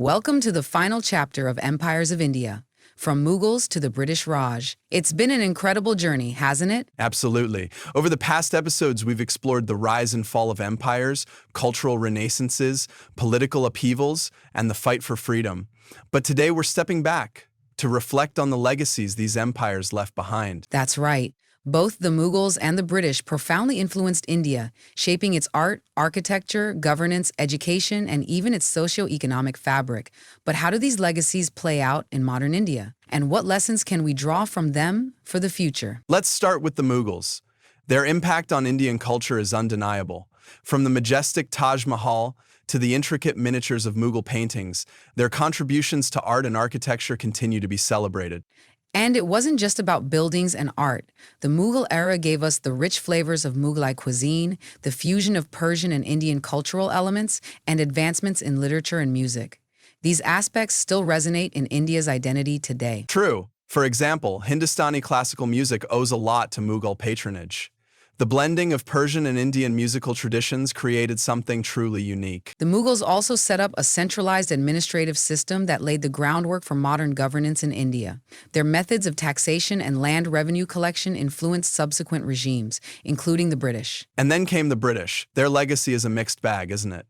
Welcome to the final chapter of Empires of India, from Mughals to the British Raj. It's been an incredible journey, hasn't it? Absolutely. Over the past episodes, we've explored the rise and fall of empires, cultural renaissances, political upheavals, and the fight for freedom. But today we're stepping back to reflect on the legacies these empires left behind. That's right. Both the Mughals and the British profoundly influenced India, shaping its art, architecture, governance, education, and even its socio-economic fabric. But how do these legacies play out in modern India? And what lessons can we draw from them for the future? Let's start with the Mughals. Their impact on Indian culture is undeniable. From the majestic Taj Mahal to the intricate miniatures of Mughal paintings, their contributions to art and architecture continue to be celebrated. And it wasn't just about buildings and art. The Mughal era gave us the rich flavors of Mughalite cuisine, the fusion of Persian and Indian cultural elements, and advancements in literature and music. These aspects still resonate in India's identity today. True. For example, Hindustani classical music owes a lot to Mughal patronage. The blending of Persian and Indian musical traditions created something truly unique. The Mughals also set up a centralized administrative system that laid the groundwork for modern governance in India. Their methods of taxation and land revenue collection influenced subsequent regimes, including the British. And then came the British. Their legacy is a mixed bag, isn't it?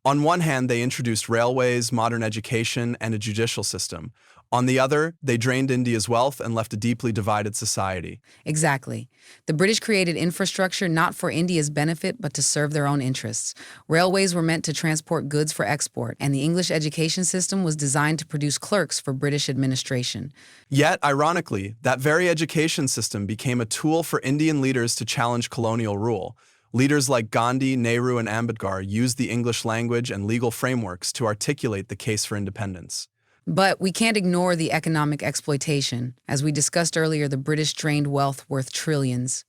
On one hand, they introduced railways, modern education, and a judicial system. On the other, they drained India's wealth and left a deeply divided society. Exactly. The British created infrastructure not for India's benefit, but to serve their own interests. Railways were meant to transport goods for export, and the English education system was designed to produce clerks for British administration. Yet, ironically, that very education system became a tool for Indian leaders to challenge colonial rule. Leaders like Gandhi, Nehru, and Ambedkar used the English language and legal frameworks to articulate the case for independence. But we can't ignore the economic exploitation. As we discussed earlier, the British drained wealth worth trillions.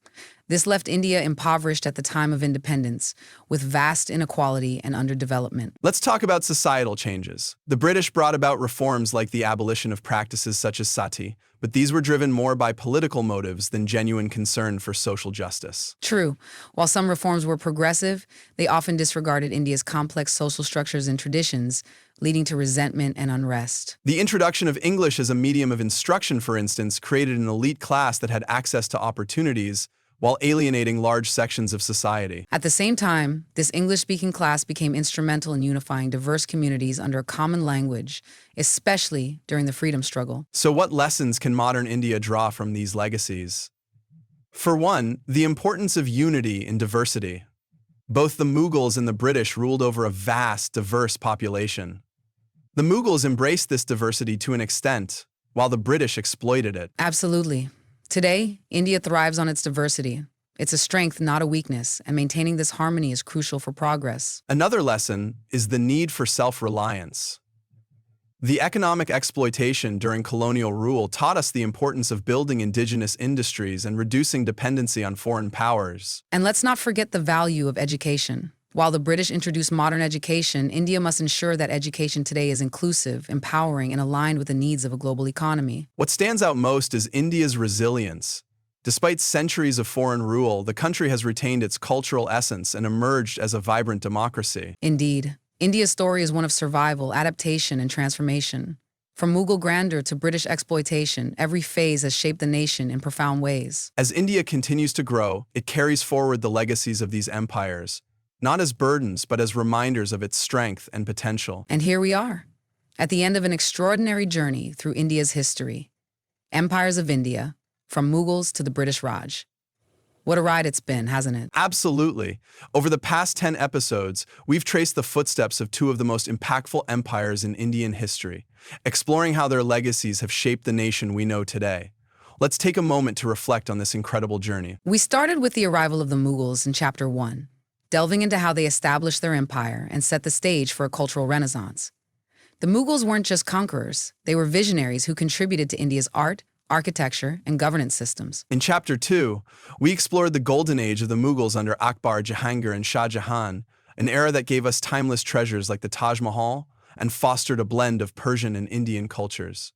This left India impoverished at the time of independence, with vast inequality and underdevelopment. Let's talk about societal changes. The British brought about reforms like the abolition of practices such as sati, but these were driven more by political motives than genuine concern for social justice. True. While some reforms were progressive, they often disregarded India's complex social structures and traditions, leading to resentment and unrest. The introduction of English as a medium of instruction, for instance, created an elite class that had access to opportunities while alienating large sections of society. At the same time, this English-speaking class became instrumental in unifying diverse communities under a common language, especially during the freedom struggle. So what lessons can modern India draw from these legacies? For one, the importance of unity in diversity. Both the Mughals and the British ruled over a vast, diverse population. The Mughals embraced this diversity to an extent, while the British exploited it. Absolutely. Today, India thrives on its diversity. It's a strength, not a weakness, and maintaining this harmony is crucial for progress. Another lesson is the need for self-reliance. The economic exploitation during colonial rule taught us the importance of building indigenous industries and reducing dependency on foreign powers. And let's not forget the value of education. While the British introduced modern education, India must ensure that education today is inclusive, empowering, and aligned with the needs of a global economy. What stands out most is India's resilience. Despite centuries of foreign rule, the country has retained its cultural essence and emerged as a vibrant democracy. Indeed, India's story is one of survival, adaptation, and transformation. From Mughal grandeur to British exploitation, every phase has shaped the nation in profound ways. As India continues to grow, it carries forward the legacies of these empires, not as burdens, but as reminders of its strength and potential. And here we are, at the end of an extraordinary journey through India's history. Empires of India, from Mughals to the British Raj. What a ride it's been, hasn't it? Absolutely. Over the past 10 episodes, we've traced the footsteps of two of the most impactful empires in Indian history, exploring how their legacies have shaped the nation we know today. Let's take a moment to reflect on this incredible journey. We started with the arrival of the Mughals in Chapter 1. Delving into how they established their empire and set the stage for a cultural renaissance. The Mughals weren't just conquerors, they were visionaries who contributed to India's art, architecture, and governance systems. In Chapter 2, we explored the golden age of the Mughals under Akbar, Jahangir, and Shah Jahan, an era that gave us timeless treasures like the Taj Mahal and fostered a blend of Persian and Indian cultures.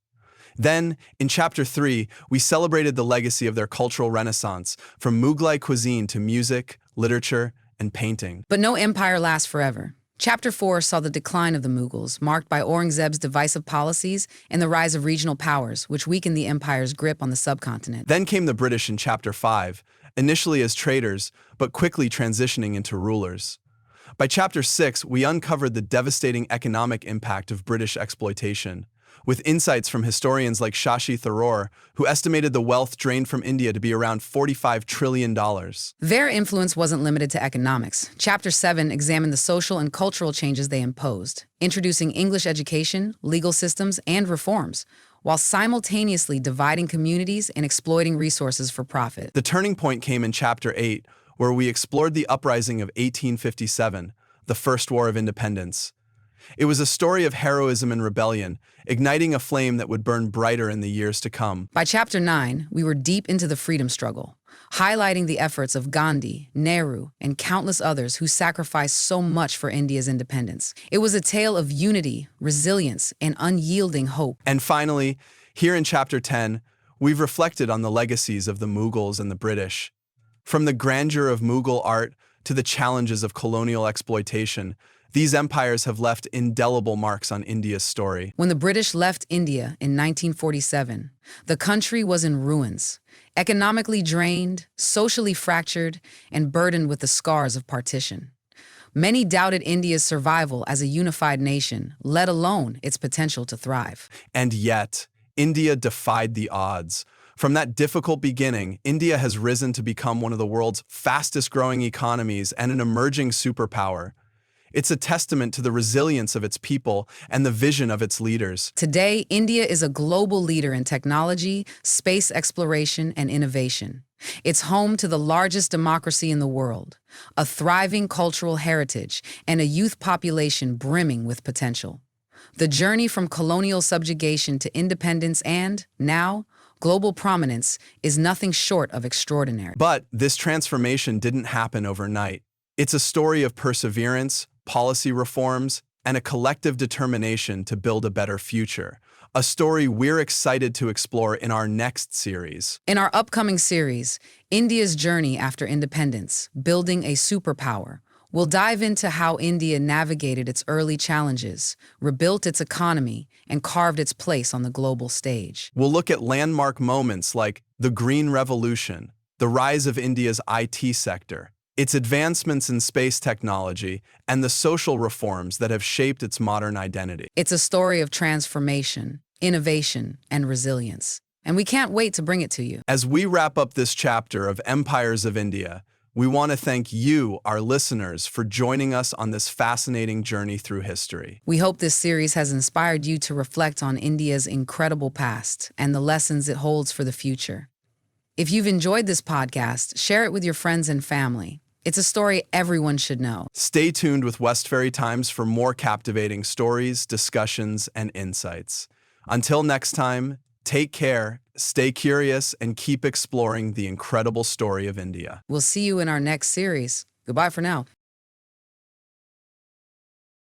Then, in Chapter 3, we celebrated the legacy of their cultural renaissance, from Mughalite cuisine to music, literature, and painting. But no empire lasts forever. Chapter 4 saw the decline of the Mughals, marked by Aurangzeb's divisive policies and the rise of regional powers, which weakened the empire's grip on the subcontinent. Then came the British in Chapter 5, initially as traders, but quickly transitioning into rulers. By Chapter 6, we uncovered the devastating economic impact of British exploitation, with insights from historians like Shashi Tharoor, who estimated the wealth drained from India to be around $45 trillion. Their influence wasn't limited to economics. Chapter 7 examined the social and cultural changes they imposed, introducing English education, legal systems, and reforms, while simultaneously dividing communities and exploiting resources for profit. The turning point came in Chapter 8, where we explored the uprising of 1857, the First War of Independence. It was a story of heroism and rebellion, igniting a flame that would burn brighter in the years to come. By Chapter 9, we were deep into the freedom struggle, highlighting the efforts of Gandhi, Nehru, and countless others who sacrificed so much for India's independence. It was a tale of unity, resilience, and unyielding hope. And finally, here in Chapter 10, we've reflected on the legacies of the Mughals and the British. From the grandeur of Mughal art to the challenges of colonial exploitation, these empires have left indelible marks on India's story. When the British left India in 1947, the country was in ruins, economically drained, socially fractured, and burdened with the scars of partition. Many doubted India's survival as a unified nation, let alone its potential to thrive. And yet, India defied the odds. From that difficult beginning, India has risen to become one of the world's fastest-growing economies and an emerging superpower. It's a testament to the resilience of its people and the vision of its leaders. Today, India is a global leader in technology, space exploration, and innovation. It's home to the largest democracy in the world, a thriving cultural heritage, and a youth population brimming with potential. The journey from colonial subjugation to independence and, now, global prominence is nothing short of extraordinary. But this transformation didn't happen overnight. It's a story of perseverance, policy reforms, and a collective determination to build a better future. A story we're excited to explore in our next series. In our upcoming series, India's Journey After Independence, Building a Superpower, we'll dive into how India navigated its early challenges, rebuilt its economy, and carved its place on the global stage. We'll look at landmark moments like the Green Revolution, the rise of India's IT sector, its advancements in space technology, and the social reforms that have shaped its modern identity. It's a story of transformation, innovation, and resilience, and we can't wait to bring it to you. As we wrap up this chapter of Empires of India, we want to thank you, our listeners, for joining us on this fascinating journey through history. We hope this series has inspired you to reflect on India's incredible past and the lessons it holds for the future. If you've enjoyed this podcast, share it with your friends and family. It's a story everyone should know. Stay tuned with Westferry Times for more captivating stories, discussions, and insights. Until next time, take care, stay curious, and keep exploring the incredible story of India. We'll see you in our next series. Goodbye for now.